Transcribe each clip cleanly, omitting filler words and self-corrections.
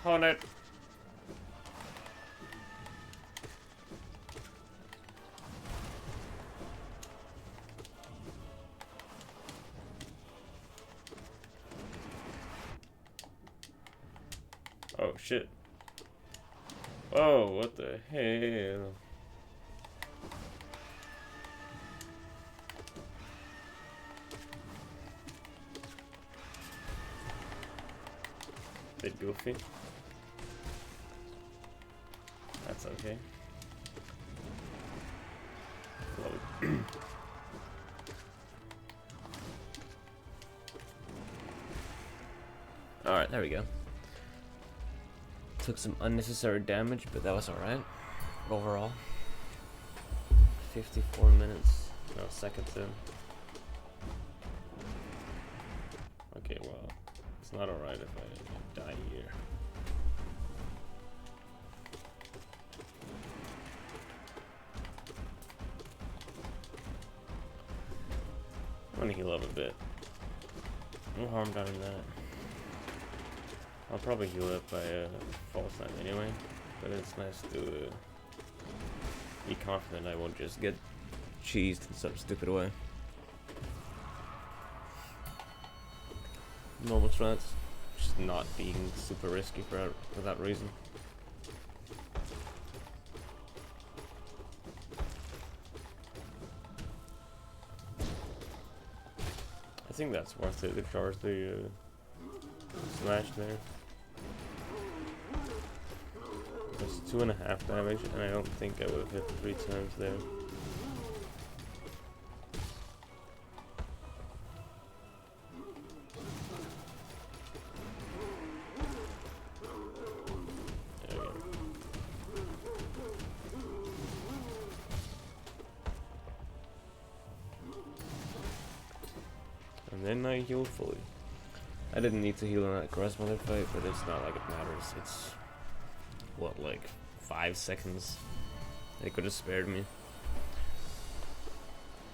On it. Oh shit. Oh, what the hell? Bit goofy. That's okay. Load. Alright, there we go. Took some unnecessary damage, but that was alright. Overall. 54 minutes. No, seconds in. Okay, well, it's not alright if I die here. I'm gonna heal up a bit. No harm done in that. I'll probably heal up by fall time anyway, but it's nice to be confident I won't just get cheesed in some stupid way. Normal strats, just not being super risky for that reason. I think that's worth it to charge the smash there. It's 2.5 damage, and I don't think I would have hit 3 times there. There we go. And then I healed fully. I didn't need to heal in that grass mother fight, but it's not like it matters. It's what, like 5 seconds? They could have spared me,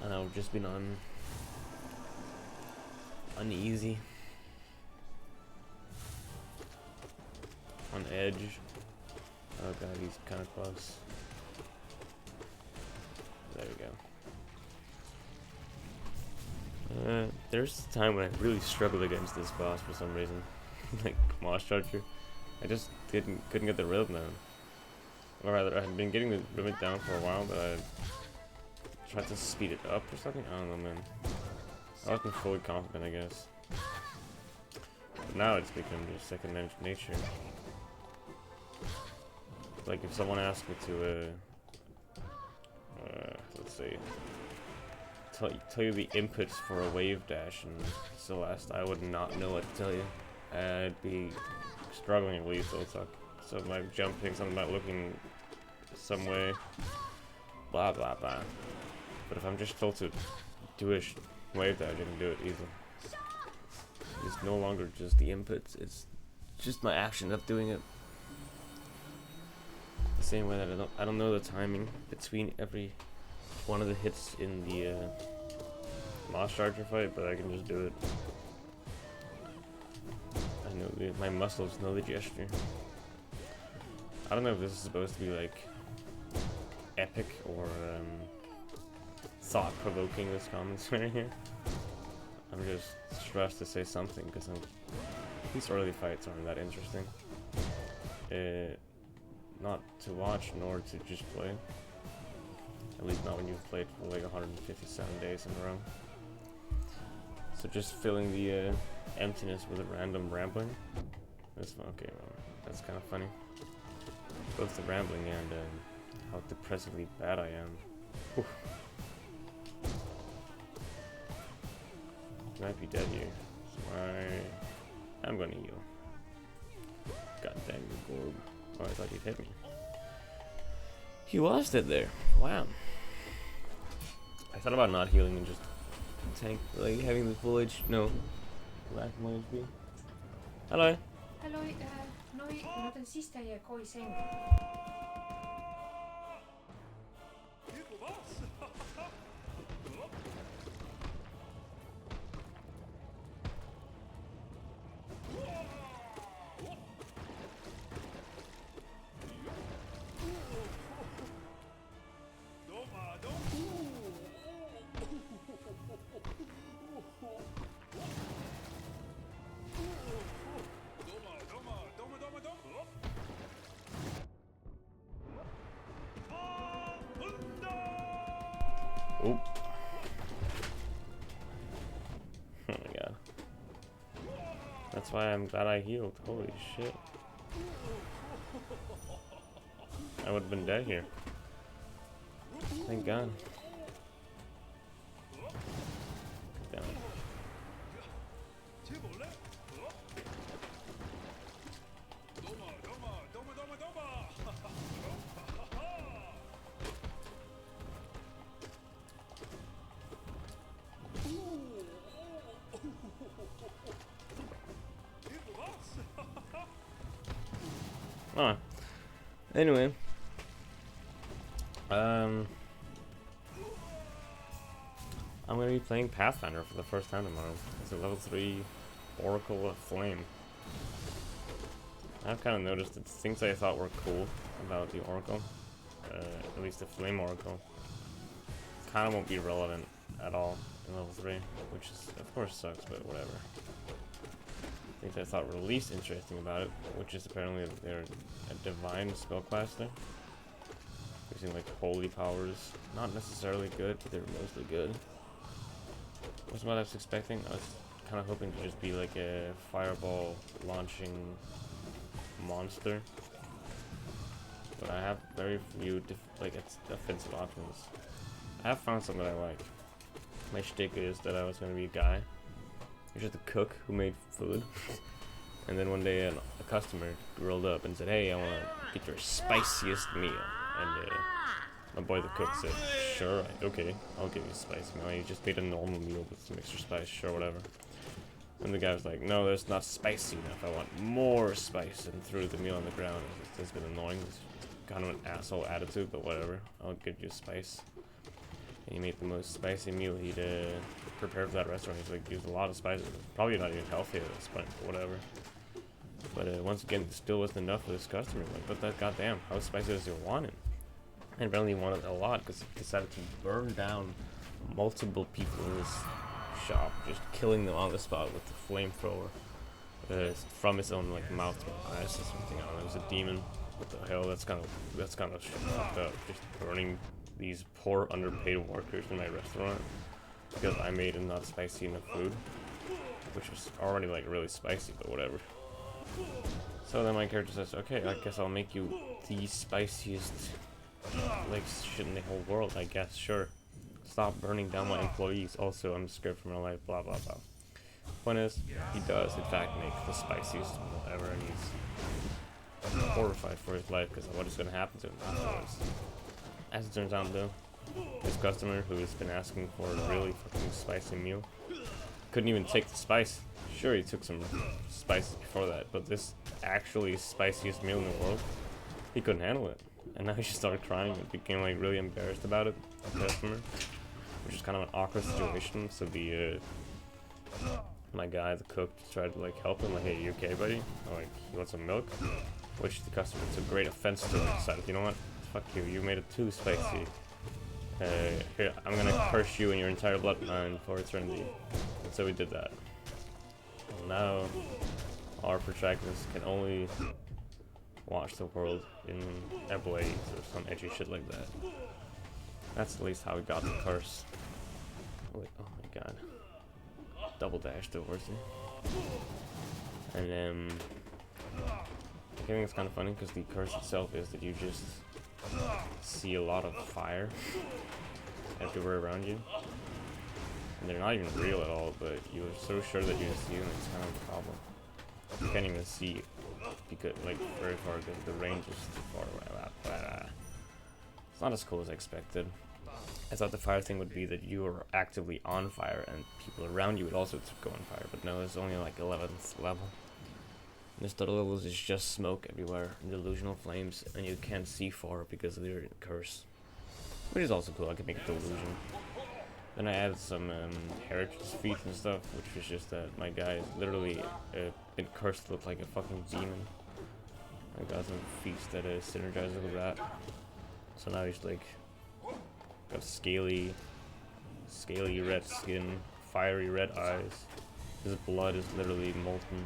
and I would just been uneasy, on edge. Oh god, he's kind of close. There we go. There's a time when I really struggled against this boss for some reason, like Moss Charger. I just couldn't get the rhythm down. Or rather, I had been getting the rhythm down for a while, but I tried to speed it up or something. I don't know, man. I wasn't fully confident, I guess. But now it's become just second nature. Like if someone asked me to, let's see, tell you the inputs for a wave dash in Celeste, I would not know what to tell you. I'd be struggling at least. So my jumping, something about looking some way, blah blah blah. But if I'm just told to do a wave dash, I can do it easily. It's no longer just the inputs; it's just my action of doing it. The same way that I don't know the timing between every one of the hits in the Moss Charger fight, but I can just do it. I know my muscles know the gesture. I don't know if this is supposed to be like epic or thought-provoking, this commentary here. I'm just stressed to say something because these early fights aren't that interesting. Not to watch nor to just play. At least not when you've played for like 157 days in a row. So just filling the emptiness with a random rambling. That's okay. Well, that's kind of funny. Both the rambling and how depressingly bad I am. Whew. Might be dead here. So I'm gonna heal. God dang you, Gorb. Oh, I thought you'd hit me. He was dead there. Wow. I thought about not healing and just tank, like having the full HP. No. Lack more HP. Hello. Hello, noi noten sista je koji seng. Oop. Oh my god. That's why I'm glad I healed. Holy shit. I would have been dead here. Thank God. Damn it. Oh. Anyway. I'm gonna be playing Pathfinder for the first time tomorrow. It's a level 3 Oracle of Flame. I've kind of noticed that things I thought were cool about the Oracle, at least the Flame Oracle, kind of won't be relevant at all in level 3, which is, of course sucks, but whatever. Things I thought were least interesting about it, which is apparently they're a divine spellcaster. Using like holy powers, not necessarily good, but they're mostly good. Was what I was expecting. I was kind of hoping to just be like a fireball launching monster, but I have very few offensive options. I have found some that I like. My shtick is that I was going to be a guy, you're just a cook who made food, and then one day a customer rolled up and said, "Hey, I want to get your spiciest meal." And my boy the cook said, "Sure, okay, I'll give you a spicy meal. You just made a normal meal with some extra spice, sure, whatever." And the guy was like, "No, that's not spicy enough. I want more spice," and threw the meal on the ground. It's been annoying. It's kind of an asshole attitude, but whatever. I'll give you spice. And he made the most spicy meal he'd prepared for that restaurant. He's like, used a lot of spices. Probably not even healthy at this point, but whatever. But once again, it still wasn't enough for this customer. Like, but that goddamn, how spicy does he want it? And apparently he wanted a lot because he decided to burn down multiple people in his shop, just killing them on the spot with the flamethrower from his own like mouth to eyes or something. I don't know. It was a demon. What the hell? That's kind of fucked up. Just burning these poor underpaid workers in my restaurant because I made them not spicy enough food, which was already like really spicy, but whatever. So then my character says, "Okay, I guess I'll make you the spiciest like shit in the whole world, I guess, sure. Stop burning down my employees. Also, I'm scared for my life, blah blah blah." Point is, he does in fact make the spiciest meal ever, and he's horrified for his life because of what is going to happen to him afterwards. As it turns out though, this customer who has been asking for a really fucking spicy meal couldn't even take the spice. Sure, he took some spices before that, but this actually spiciest meal in the world, he couldn't handle it. And now he just started crying and became like really embarrassed about it, the customer, which is kind of an awkward situation. So my guy, the cook, tried to like help him, like, "Hey, you okay, buddy?" Or, like, "You want some milk?" Which the customer took great offense to and decided, "You know what? Fuck you. You made it too spicy. Here, I'm gonna curse you and your entire bloodline for eternity." And so we did that. And now our protagonist can only watch the world in a blaze or some edgy shit like that. That's at least how we got the curse. Wait, oh my god. Double dash towards me. And I think it's kind of funny because the curse itself is that you just see a lot of fire everywhere around you. And they're not even real at all, but you're so sure that you see them, it's kind of a problem. You can't even see because like very far because the range is too far away. But it's not as cool as I expected. I thought the fire thing would be that you were actively on fire and people around you would also go on fire, but no, it's only like 11th level. And this total levels is just smoke everywhere and delusional flames, and you can't see far because of your curse, which is also cool. I can make a delusion. Then I added some heritage feats and stuff, which was just that my guy is literally been cursed to look like a fucking demon. I got some feats that synergize with that. So now he's like got scaly red skin, fiery red eyes. His blood is literally molten.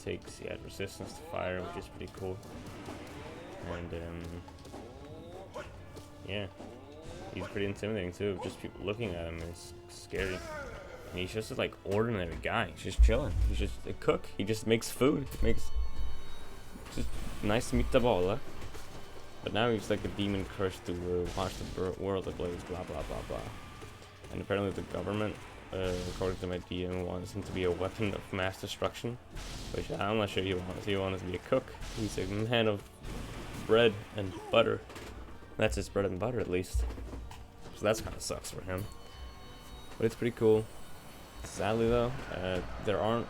He had resistance to fire, which is pretty cool. And yeah. he's pretty intimidating too. Just people looking at him is scary. And he's just a, like, ordinary guy. He's just chilling. He's just a cook. He just makes food. Makes just nice meatball. But now he's like a demon cursed to watch the world ablaze. Blah blah blah blah. And apparently the government, according to my DM, wants him to be a weapon of mass destruction. Which I'm not sure he wants. He wants to be a cook. He's a man of bread and butter. That's his bread and butter, at least. So that's kind of sucks for him. But it's pretty cool. Sadly though, there aren't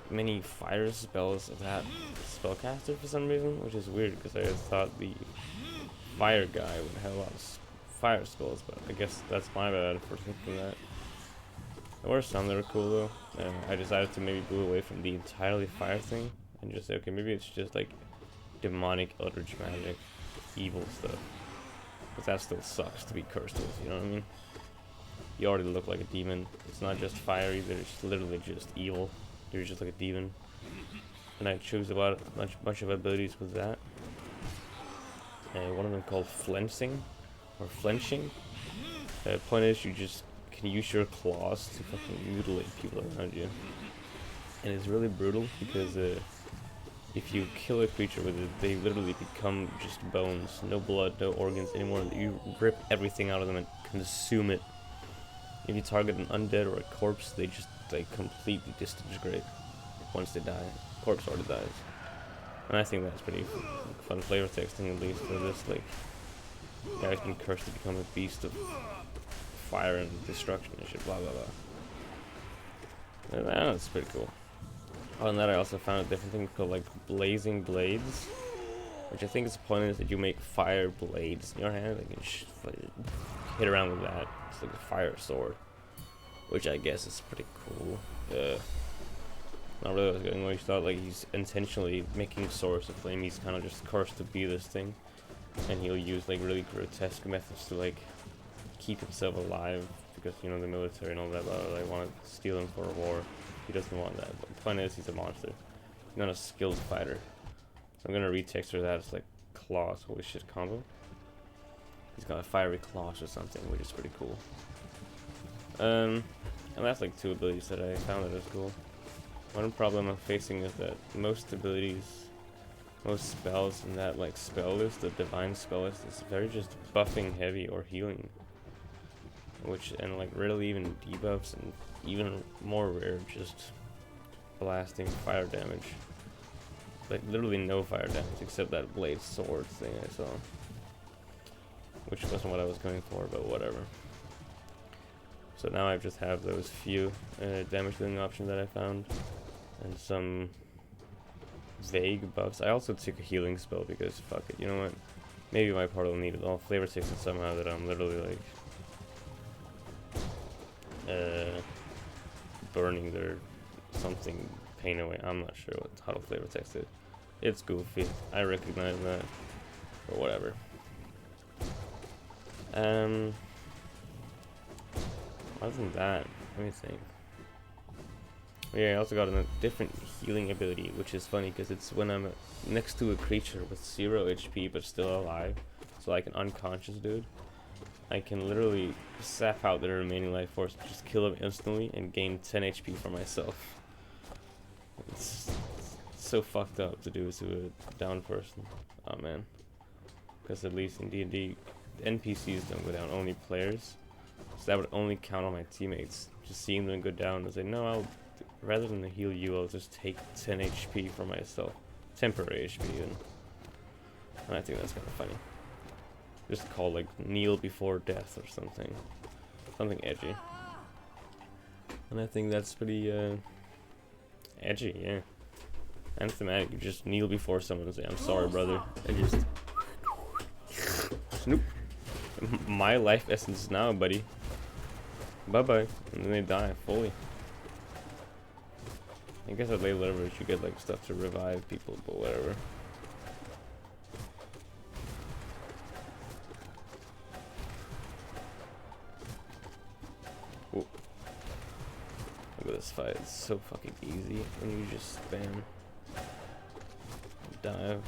many fire spells of that spellcaster for some reason, which is weird because I thought the fire guy would have a lot of fire spells, but I guess that's my bad for thinking that. There were some that were cool though. I decided to maybe move away from the entirely fire thing and just say, okay, maybe it's just like demonic, eldritch magic, evil stuff. But that still sucks to be cursed with, you know what I mean? You already look like a demon. It's not just fire either, it's literally just evil. You're just like a demon. And I choose about a bunch of abilities with that. One of them called flinching, or flinching. Point is, you just can use your claws to fucking mutilate people around you. And it's really brutal because if you kill a creature with it, they literally become just bones. No blood, no organs anymore. You rip everything out of them and consume it. If you target an undead or a corpse, they just completely disintegrate once they die. Corpse already dies. And I think that's pretty fun flavor texting, at least for this, like, guy's been cursed to become a beast of fire and destruction and shit, blah blah blah. And that's pretty cool. Other than that, I also found a different thing called like blazing blades, which I think is the point is that you make fire blades in your hand, like you hit around with that. It's like a fire sword, which I guess is pretty cool. Not really what I was going where you thought, like he's intentionally making swords of flame. He's kind of just cursed to be this thing, and he'll use like really grotesque methods to like keep himself alive, because you know the military and all that, they want to steal him for a war. He doesn't want that. But the point is, he's a monster. He's not a skilled fighter. So I'm gonna retexture that as like claws. Holy shit combo. He's got a fiery claws or something, which is pretty cool. And that's like two abilities that I found that is cool. One problem I'm facing is that most abilities, most spells in that like spell list, the divine spell list, is very just buffing heavy or healing. And like rarely even debuffs, and even more rare just blasting fire damage. Like literally no fire damage except that blade sword thing I saw, which wasn't what I was going for, but whatever. So now I just have those few damage dealing options that I found, and some vague buffs. I also took a healing spell because fuck it, you know what? Maybe my part will need it all. Flavor text it somehow that I'm literally like burning their something pain away. I'm not sure how to flavor text it. It's goofy. I recognize that. Or whatever. Other than that, let me think. Yeah, I also got a different healing ability, which is funny because it's when I'm next to a creature with 0 HP but still alive, so like an unconscious dude, I can literally sap out their remaining life force, just kill them instantly, and gain 10 HP for myself. It's so fucked up to do to a down person. Oh man. Because at least in D&D, NPCs don't go down, only players. So that would only count on my teammates. Just seeing them go down and say, no, rather than heal you, I'll just take 10 HP for myself. Temporary HP even. And I think that's kind of funny. Just call like kneel before death or something. Something edgy. And I think that's pretty edgy, yeah. And thematic. You just kneel before someone and say, I'm sorry, brother. And just snoop. My life essence now, buddy. Bye-bye. And then they die fully. I guess at late leverage you get like stuff to revive people, but whatever. Ooh. Look at this fight, it's so fucking easy when you just spam. Dive.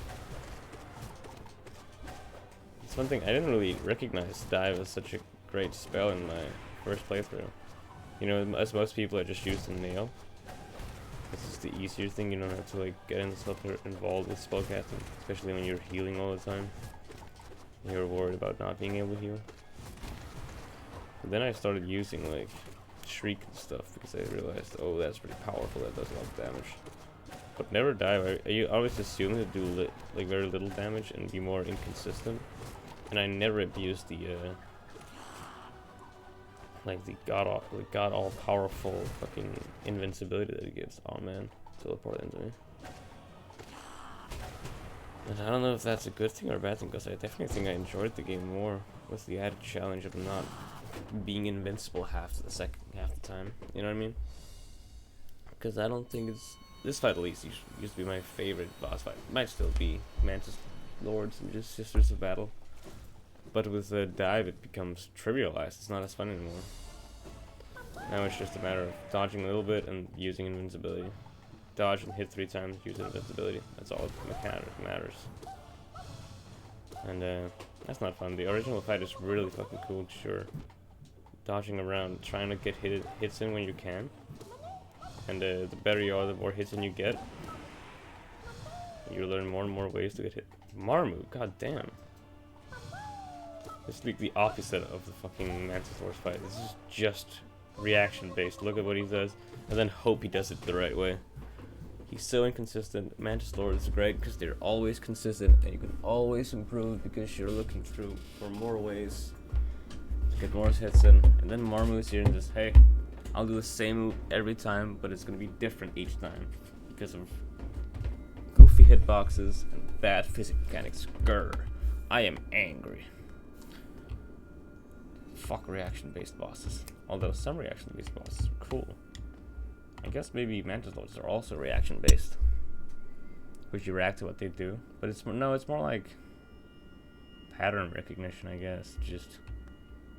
These That's one thing, I didn't really recognize dive as such a great spell in my first playthrough. You know, as most people, I just used the nail. This is the easier thing, you don't have to like get involved with spellcasting, especially when you're healing all the time. You're worried about not being able to heal. But then I started using like shriek and stuff because I realized, oh, that's pretty powerful, that does a lot of damage. But never dive. I always assume to do like very little damage and be more inconsistent. And I never abused the like the god all powerful fucking invincibility that it gives. Oh man, teleport into me. And I don't know if that's a good thing or a bad thing, because I definitely think I enjoyed the game more with the added challenge of not being invincible half the time. You know what I mean? Because I don't think it's this fight at least used to be my favorite boss fight. It might still be Mantis Lords and just Sisters of Battle. But with the dive, it becomes trivialized. It's not as fun anymore. Now it's just a matter of dodging a little bit and using invincibility. Dodge and hit 3 times, use invincibility. That's all that matters. And that's not fun. The original fight is really fucking cool, sure. Dodging around, trying to get hits in when you can. And the better you are, the more hits in you get. You learn more and more ways to get hit. Marmu, god damn. It's like the opposite of the fucking Mantis Lord's fight. This is just reaction based. Look at what he does, and then hope he does it the right way. He's so inconsistent. Mantis Lord is great because they're always consistent, and you can always improve because you're looking through for more ways to get more hits in. And then Marmu is here and just, hey, I'll do the same move every time, but it's gonna be different each time because of goofy hitboxes and bad physics mechanics. Grrr. I am angry. Fuck reaction-based bosses. Although some reaction-based bosses are cool. I guess maybe Mantis Lords are also reaction-based, which you react to what they do. But it's more like pattern recognition, I guess. Just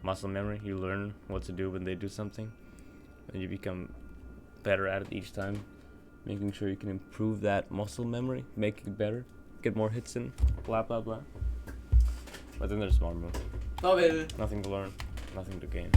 muscle memory. You learn what to do when they do something, and you become better at it each time. Making sure you can improve that muscle memory, make it better, get more hits in, blah blah blah. But then there's Marmu. Nothing to learn, nothing to gain.